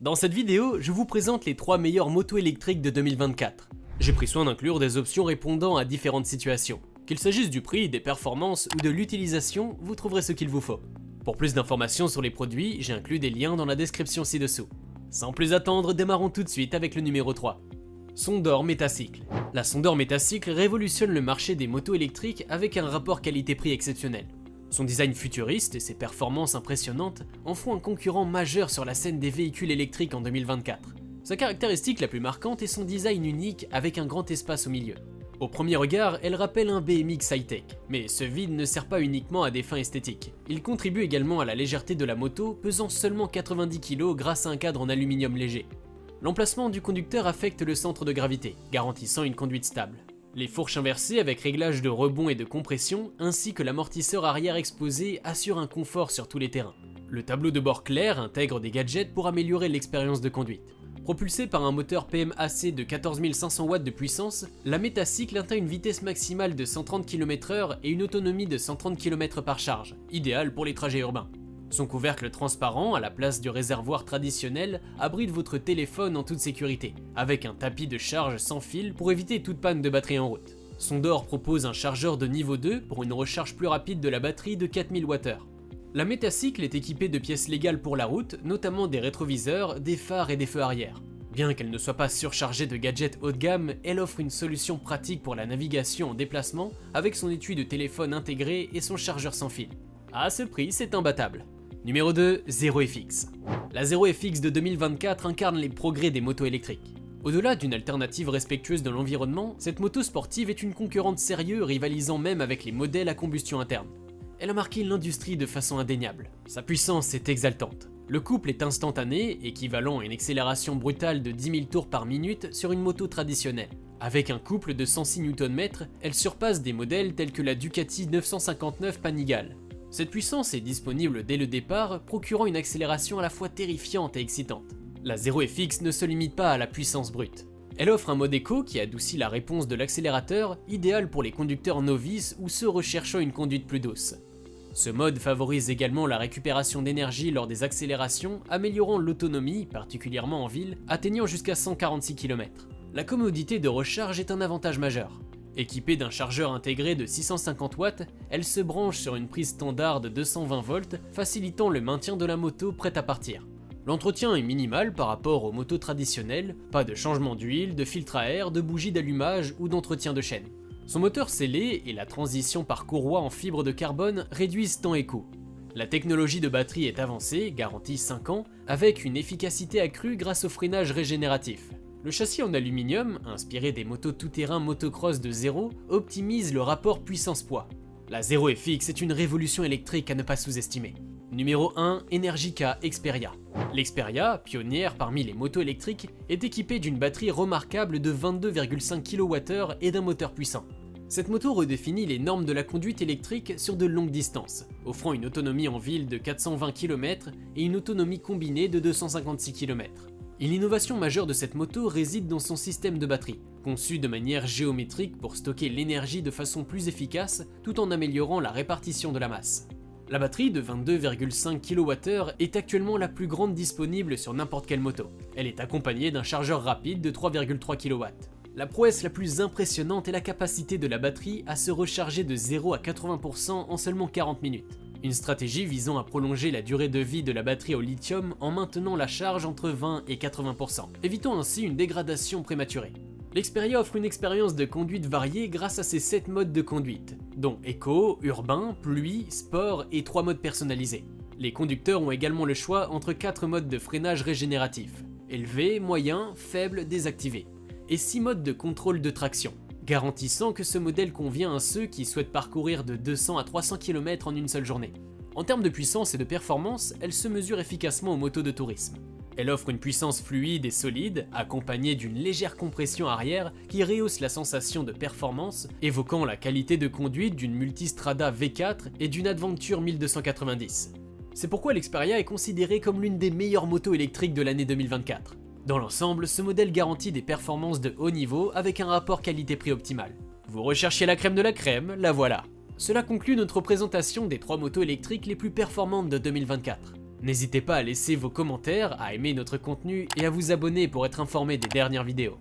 Dans cette vidéo, je vous présente les 3 meilleures motos électriques de 2024. J'ai pris soin d'inclure des options répondant à différentes situations. Qu'il s'agisse du prix, des performances ou de l'utilisation, vous trouverez ce qu'il vous faut. Pour plus d'informations sur les produits, j'ai inclus des liens dans la description ci-dessous. Sans plus attendre, démarrons tout de suite avec le numéro 3. Sondor Metacycle. La Sondor Metacycle révolutionne le marché des motos électriques avec un rapport qualité-prix exceptionnel. Son design futuriste et ses performances impressionnantes en font un concurrent majeur sur la scène des véhicules électriques en 2024. Sa caractéristique la plus marquante est son design unique avec un grand espace au milieu. Au premier regard, elle rappelle un BMX high-tech, mais ce vide ne sert pas uniquement à des fins esthétiques. Il contribue également à la légèreté de la moto, pesant seulement 90 kg grâce à un cadre en aluminium léger. L'emplacement du conducteur affecte le centre de gravité, garantissant une conduite stable. Les fourches inversées avec réglage de rebond et de compression, ainsi que l'amortisseur arrière exposé assurent un confort sur tous les terrains. Le tableau de bord clair intègre des gadgets pour améliorer l'expérience de conduite. Propulsée par un moteur PMAC de 14 500 watts de puissance, la Metacycle atteint une vitesse maximale de 130 km/h et une autonomie de 130 km par charge, idéale pour les trajets urbains. Son couvercle transparent, à la place du réservoir traditionnel, abrite votre téléphone en toute sécurité, avec un tapis de charge sans fil pour éviter toute panne de batterie en route. Sondor propose un chargeur de niveau 2 pour une recharge plus rapide de la batterie de 4000 Wh. La Metacycle est équipée de pièces légales pour la route, notamment des rétroviseurs, des phares et des feux arrière. Bien qu'elle ne soit pas surchargée de gadgets haut de gamme, elle offre une solution pratique pour la navigation en déplacement avec son étui de téléphone intégré et son chargeur sans fil. À ce prix, c'est imbattable. Numéro 2, ZeroFX. La ZeroFX de 2024 incarne les progrès des motos électriques. Au-delà d'une alternative respectueuse de l'environnement, cette moto sportive est une concurrente sérieuse rivalisant même avec les modèles à combustion interne. Elle a marqué l'industrie de façon indéniable. Sa puissance est exaltante. Le couple est instantané, équivalent à une accélération brutale de 10 000 tours par minute sur une moto traditionnelle. Avec un couple de 106 Nm, elle surpasse des modèles tels que la Ducati 959 Panigale. Cette puissance est disponible dès le départ, procurant une accélération à la fois terrifiante et excitante. La ZeroFX ne se limite pas à la puissance brute. Elle offre un mode éco qui adoucit la réponse de l'accélérateur, idéal pour les conducteurs novices ou ceux recherchant une conduite plus douce. Ce mode favorise également la récupération d'énergie lors des accélérations, améliorant l'autonomie, particulièrement en ville, atteignant jusqu'à 146 km. La commodité de recharge est un avantage majeur. Équipée d'un chargeur intégré de 650 watts, elle se branche sur une prise standard de 220 volts, facilitant le maintien de la moto prête à partir. L'entretien est minimal par rapport aux motos traditionnelles, pas de changement d'huile, de filtre à air, de bougies d'allumage ou d'entretien de chaîne. Son moteur scellé et la transition par courroie en fibre de carbone réduisent temps et coût. La technologie de batterie est avancée, garantie 5 ans, avec une efficacité accrue grâce au freinage régénératif. Le châssis en aluminium, inspiré des motos tout-terrain motocross de Zero, optimise le rapport puissance-poids. La ZeroFX est une révolution électrique à ne pas sous-estimer. Numéro 1, Energica Xperia. L'Xperia, pionnière parmi les motos électriques, est équipée d'une batterie remarquable de 22,5 kWh et d'un moteur puissant. Cette moto redéfinit les normes de la conduite électrique sur de longues distances, offrant une autonomie en ville de 420 km et une autonomie combinée de 256 km. Et l'innovation majeure de cette moto réside dans son système de batterie, conçu de manière géométrique pour stocker l'énergie de façon plus efficace tout en améliorant la répartition de la masse. La batterie de 22,5 kWh est actuellement la plus grande disponible sur n'importe quelle moto. Elle est accompagnée d'un chargeur rapide de 3,3 kW. La prouesse la plus impressionnante est la capacité de la batterie à se recharger de 0 à 80% en seulement 40 minutes. Une stratégie visant à prolonger la durée de vie de la batterie au lithium en maintenant la charge entre 20 et 80%, évitant ainsi une dégradation prématurée. L'Xperia offre une expérience de conduite variée grâce à ses 7 modes de conduite, dont éco, urbain, pluie, sport et 3 modes personnalisés. Les conducteurs ont également le choix entre 4 modes de freinage régénératif, élevé, moyen, faible, désactivé, et 6 modes de contrôle de traction, garantissant que ce modèle convient à ceux qui souhaitent parcourir de 200 à 300 km en une seule journée. En termes de puissance et de performance, elle se mesure efficacement aux motos de tourisme. Elle offre une puissance fluide et solide, accompagnée d'une légère compression arrière qui rehausse la sensation de performance, évoquant la qualité de conduite d'une Multistrada V4 et d'une Adventure 1290. C'est pourquoi l'Xperia est considérée comme l'une des meilleures motos électriques de l'année 2024. Dans l'ensemble, ce modèle garantit des performances de haut niveau avec un rapport qualité-prix optimal. Vous recherchiez la crème de la crème, la voilà. Cela conclut notre présentation des 3 motos électriques les plus performantes de 2024. N'hésitez pas à laisser vos commentaires, à aimer notre contenu et à vous abonner pour être informé des dernières vidéos.